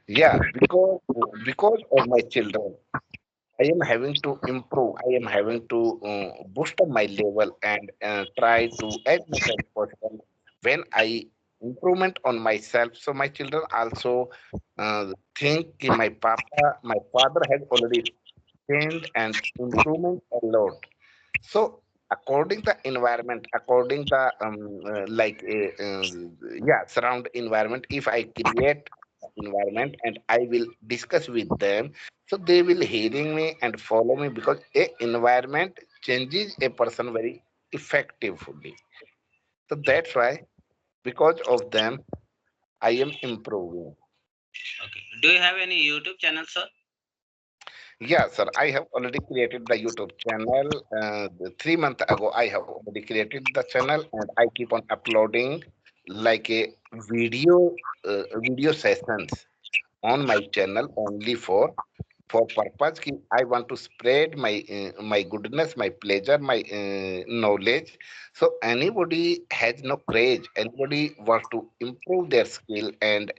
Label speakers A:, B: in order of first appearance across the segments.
A: Yeah, because of my children, I am having to improve. I am having to boost up my level and try to as much as possible when I improvement on myself. So my children also think कि my father has already changed and improvement a lot. So according the environment, according the yeah, surround environment, if I create environment and I will discuss with them, so they will hearing me and follow me because a environment changes a person very effectively. So that's why because of them I am improving.
B: Okay. Do you have any YouTube channel, sir?
A: Yeah, sir. I have already created the YouTube channel. 3 months ago, I have already created the channel, and I keep on uploading like a video sessions on my channel only for purpose ki I want to spread my goodness, my pleasure, my knowledge. So anybody has no courage, anybody wants to improve their skill and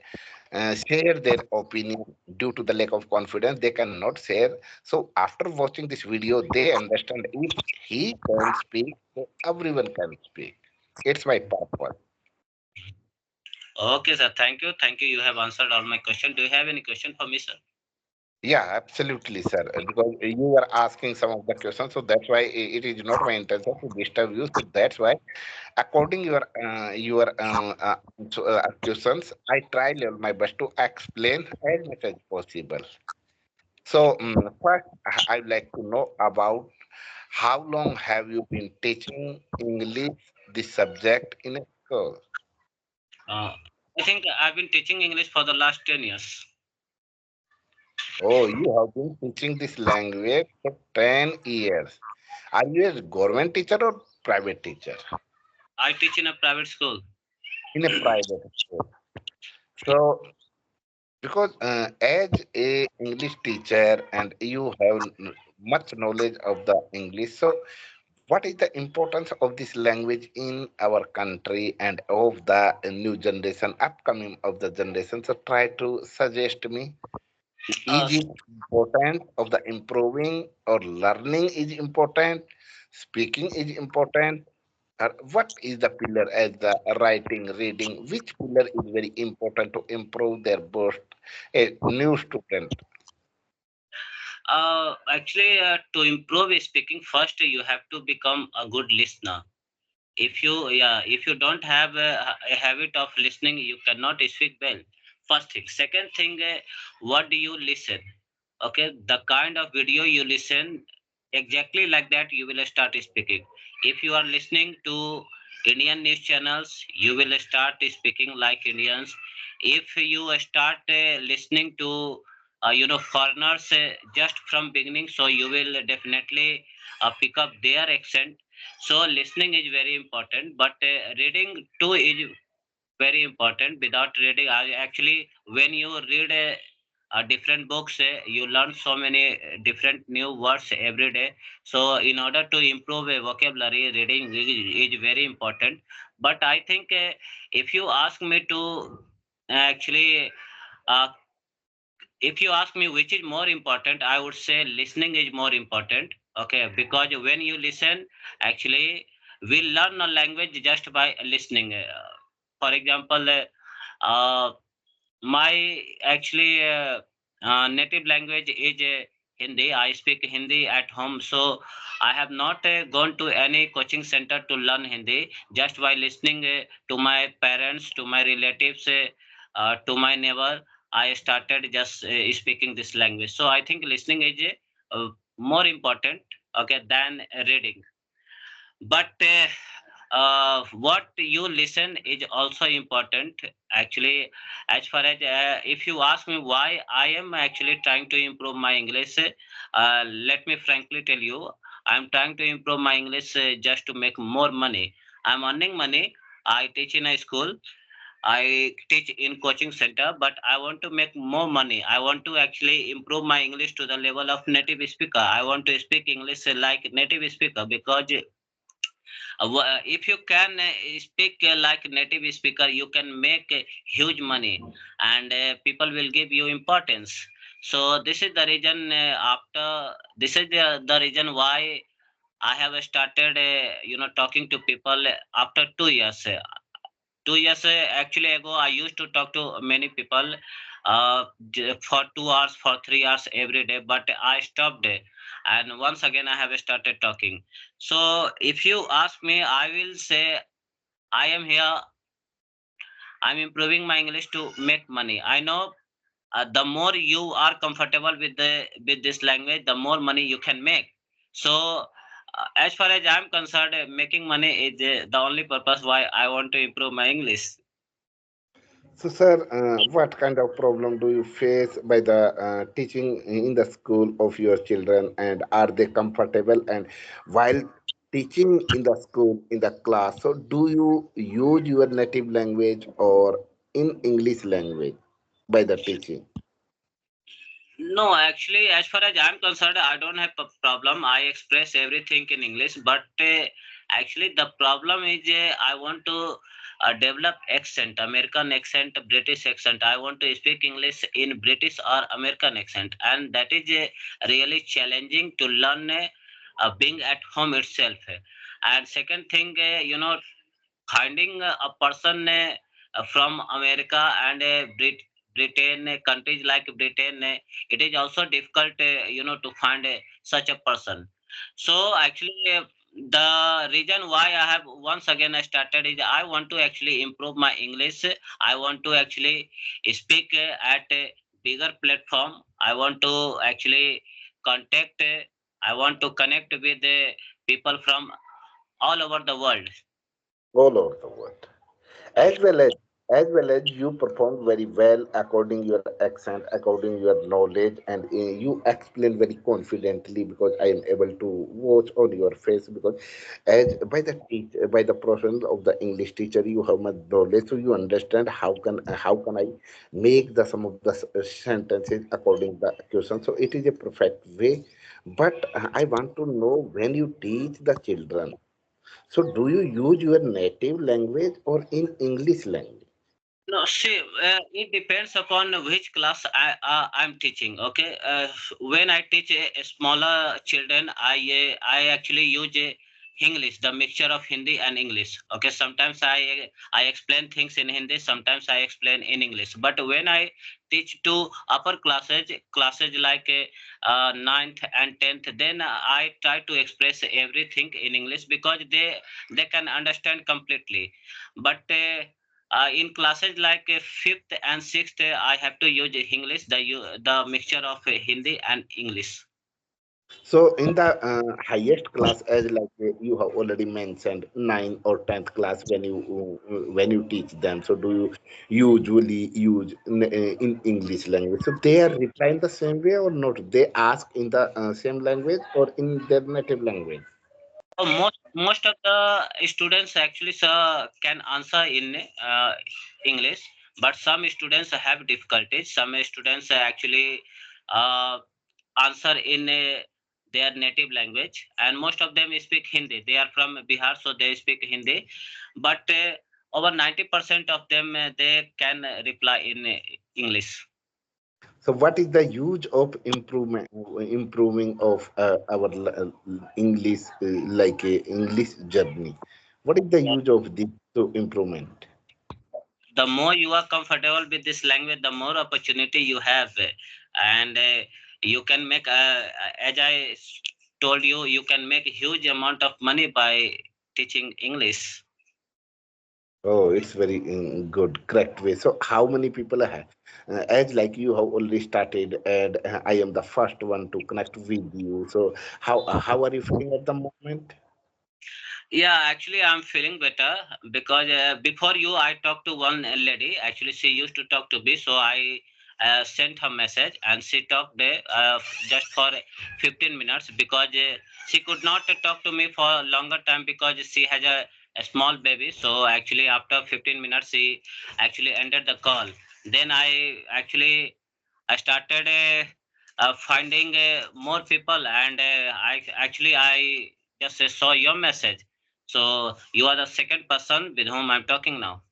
A: share their opinion due to the lack of confidence, they cannot share. So after watching this video, they understand if he can speak, so everyone can speak. It's my purpose.
B: Okay, sir. Thank you. Thank you. You have answered all my question. Do you have any question for me, sir?
A: Yeah, absolutely, sir. Because you were asking some of the questions, so that's why it is not my intention to disturb you. So that's why, according your questions, I try my best to explain as much as possible. So first, I'd like to know about how long have you been teaching English, this subject in a school?
B: Uh, I think I've been teaching English for the last 10 years.
A: Oh, you have been teaching this language for 10 years. Are you a government teacher or private teacher?
B: I teach in a private school.
A: In a private school. So, because as a English teacher and you have much knowledge of the English, so what is the importance of this language in our country and of the new generation, upcoming of the generation? So try to suggest me.
B: Uh,
A: Is it important of the improving or learning is important? Speaking is important? Or what is the pillar as the writing, reading? Which pillar is very important to improve their boost? A new student.
B: to improve speaking, first you have to become a good listener. If you don't have a habit of listening, you cannot speak well. First thing. Second thing, what do you listen? Okay, the kind of video you listen, exactly like that you will start speaking. If you are listening to Indian news channels, you will start speaking like Indians. If you start listening to foreigners just from beginning, so you will definitely pick up their accent. So listening is very important, but reading too is very important. Without reading, actually, when you read different books, you learn so many different new words every day. So, in order to improve a vocabulary, reading is very important. But I think if you ask me to actually, uh, if you ask me which is more important, I would say listening is more important. Okay, because when you listen, actually, we learn a language just by listening. For example, uh, my actually native language is Hindi. I speak Hindi at home, so I have not gone to any coaching center to learn Hindi. Just by listening to my parents, to my relatives, to my neighbor, I started just speaking this language. So I think listening is more important, okay, than reading. But what you listen is also important. Actually, as far as if you ask me why I am actually trying to improve my English, let me frankly tell you, I'm trying to improve my English just to make more money. I'm earning money. I teach in a school. I teach in coaching center, but I want to make more money. I want to actually improve my English to the level of native speaker. I want to speak English like native speaker, because If you can speak like native speaker, you can make huge money, and people will give you importance. So this is the reason. After this is the reason why I have started, talking to people after 2 years. 2 years actually ago, I used to talk to many people for 2 hours, for 3 hours every day, but I stopped it. And once again, I have started talking. So if you ask me, I will say I am here. I'm improving my English to make money. I know the more you are comfortable with this language, the more money you can make. So as far as I'm concerned, making money is the only purpose why I want to improve my English.
A: So, sir, what kind of problem do you face by the teaching in the school of your children, and are they comfortable? And while teaching in the school, in the class, so do you use your native language or in English language by the teaching?
B: No, actually, as far as I'm concerned, I don't have a problem. I express everything in English, but actually, the problem is I want to develop accent, American accent, British accent. I want to speak English in British or American accent, and that is really challenging to learn being at home itself. And second thing, finding a person from America and Britain, countries like Britain, it is also difficult, to find such a person. So actually, the reason why I have once again started is I want to actually improve my English. I want to actually speak at a bigger platform. I want to actually contact. I want to connect with people from all over the world.
A: All over the world. as well as as you performed very well according your accent, according your knowledge, and you explain very confidently, because I am able to watch on your face, because as by the by the process of the English teacher, you have much knowledge, so you understand how can I make the some of the sentences according the question. So it is a perfect way. But I want to know, when you teach the children, so do you use your native language or in English language?
B: No, see, it depends upon which class I'm teaching. Okay, when I teach a smaller children, I actually use English, the mixture of Hindi and English. Okay, sometimes I explain things in Hindi, sometimes I explain in English. But when I teach to upper classes like ninth and tenth, then I try to express everything in English because they can understand completely. But in classes like fifth and sixth, I have to use English, the mixture of Hindi and English.
A: So in the highest class, as like you have already mentioned, 9 or 10th class, when you teach them, so do you usually use in English language? So they are replying the same way or not? They ask in the same language or in their native language?
B: Most of the students actually, sir, can answer in English, but some students have difficulties. Some students actually uh, answer in their native language, and most of them speak Hindi. They are from Bihar, so they speak Hindi. But over 90% of them, they can reply in English.
A: So what is the use of improving of our English, like a English journey? What is the use of this to improvement?
B: The more you are comfortable with this language, the more opportunity you have, and you can make, as told you, you can make a huge amount of money by teaching English.
A: Oh, it's very good, correct way. So, how many people have, as like you have already started, and I am the first one to connect with you. So, how are you feeling at the moment?
B: Yeah, actually, I'm feeling better because before you, I talked to one lady. Actually, she used to talk to me, so I sent her message, and she talked just for 15 minutes because she could not talk to me for a longer time because she has a small baby. So actually, after 15 minutes, she actually ended the call. Then I started finding more people, and I just saw your message. So you are the second person with whom I'm talking now.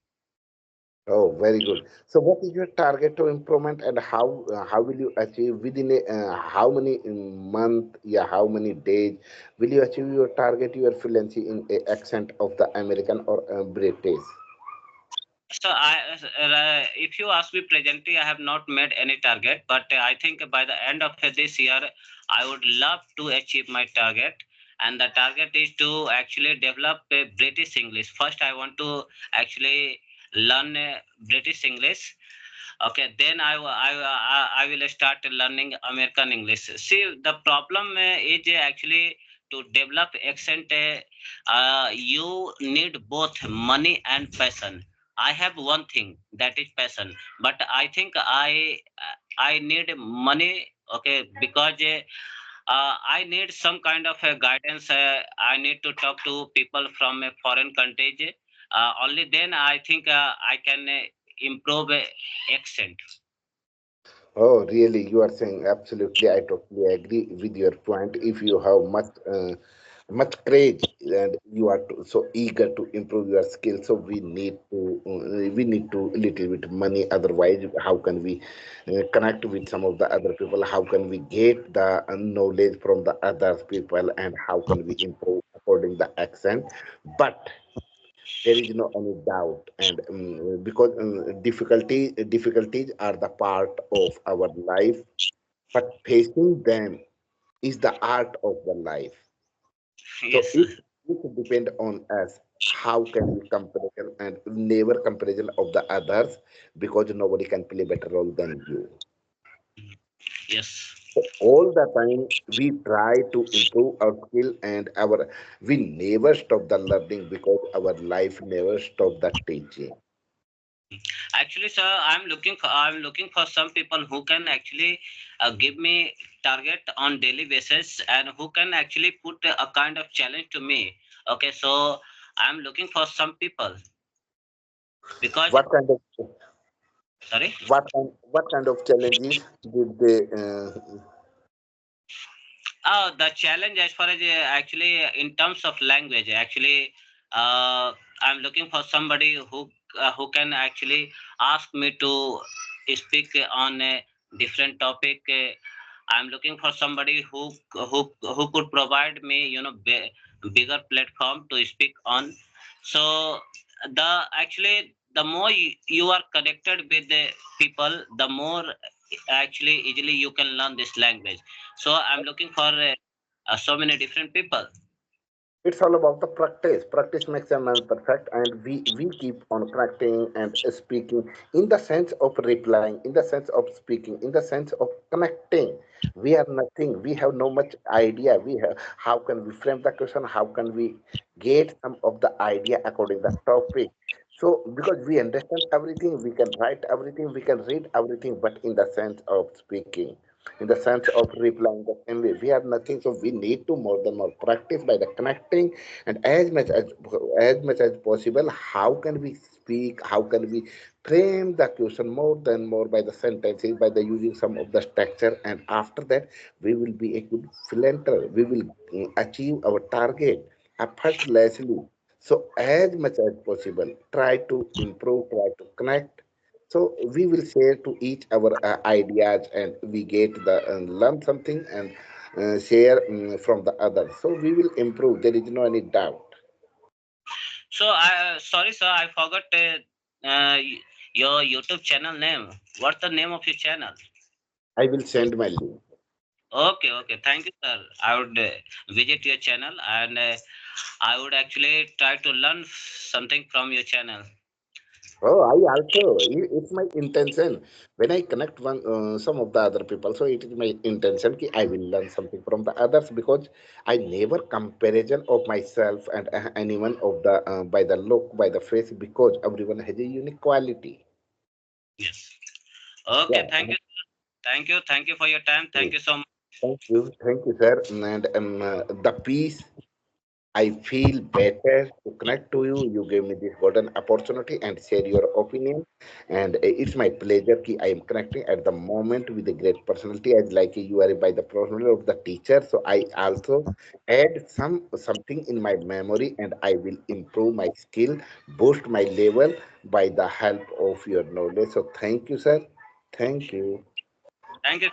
A: Oh, very good. So, what is your target to improvement, and how will you achieve within a how many month? Yeah, how many days will you achieve your target, your fluency in a accent of the American or British?
B: So if you ask me presently, I have not made any target, but I think by the end of this year, I would love to achieve my target. And the target is to actually develop British English. First, I want to actually learn British English. Okay, then I will start learning American English. See, the problem is actually to develop accent. You need both money and passion. I have one thing, that is passion, but I think I need money. Okay, because I need some kind of guidance. I need to talk to people from a foreign country. Only then I think I can improve accent.
A: Oh, really? You are saying absolutely. I totally agree with your point. If you have much courage and you are so eager to improve your skills, so we need to little bit money. Otherwise, how can we connect with some of the other people? How can we get the knowledge from the other people, and how can we improve according the accent? But there is no any doubt, and because difficulties are the part of our life, but facing them is the art of the life. So
B: Yes, sir.
A: it depend on us, how can we comparison and never comparison of the others, because nobody can play better role than you.
B: Yes.
A: So all the time we try to improve our skill and our we never stop the learning, because our life never stop the teaching.
B: Actually, sir, I'm looking for some people who can actually give me target on daily basis and who can actually put a kind of challenge to me. Okay, so I'm looking for some people because
A: What kind of
B: sorry.
A: what kind of challenges did they
B: The challenge as far as actually in terms of language, actually, I'm looking for somebody who can actually ask me to speak on a different topic. I'm looking for somebody who could provide me, bigger platform to speak on. So the more you are connected with the people, the more actually easily you can learn this language. So I'm looking for so many different people.
A: it's all about the practice. Practice makes a man perfect, and we keep on practicing and speaking in the sense of replying, in the sense of speaking, in the sense of connecting. We are nothing. We have no much idea. We have how can we frame the question? How can we get some of the idea according to the topic? So because we understand everything, we can write everything, we can read everything, but in the sense of speaking, in the sense of replying the same way, we are nothing. So we need to more than more practice by the connecting, and as much as possible, how can we speak, how can we frame the question more than more by the sentences, by the using some of the structure, and after that we will be a good fluenter. We will achieve our target effortlessly. So as much as possible, try to improve, try to connect. So we will share to each our ideas, and we get the learn something, and share from the others. So we will improve. There is no any doubt.
B: So I sorry sir, I forgot your YouTube channel name. What's the name of your channel?
A: I will send my link.
B: Okay, okay. Thank you, sir. I would visit your channel and I would actually try to learn something from your channel.
A: Oh, I also, it's my intention. When I connect some of the other people, so it is my intention that I will learn something from the others, because I never comparison of myself and anyone of the by the look, by the face, because everyone has a unique quality.
B: Yes. Okay.
A: Yeah,
B: Thank you. Thank you. Thank you for your time. Thank you so much.
A: thank you, sir. And the peace I feel better to connect to you. You gave me this golden opportunity and share your opinion. And it's my pleasure that I am connecting at the moment with a great personality. As like you are by the personality of the teacher, so I also add something in my memory, and I will improve my skill, boost my level by the help of your knowledge. So thank you, sir. Thank you.
B: Thank you.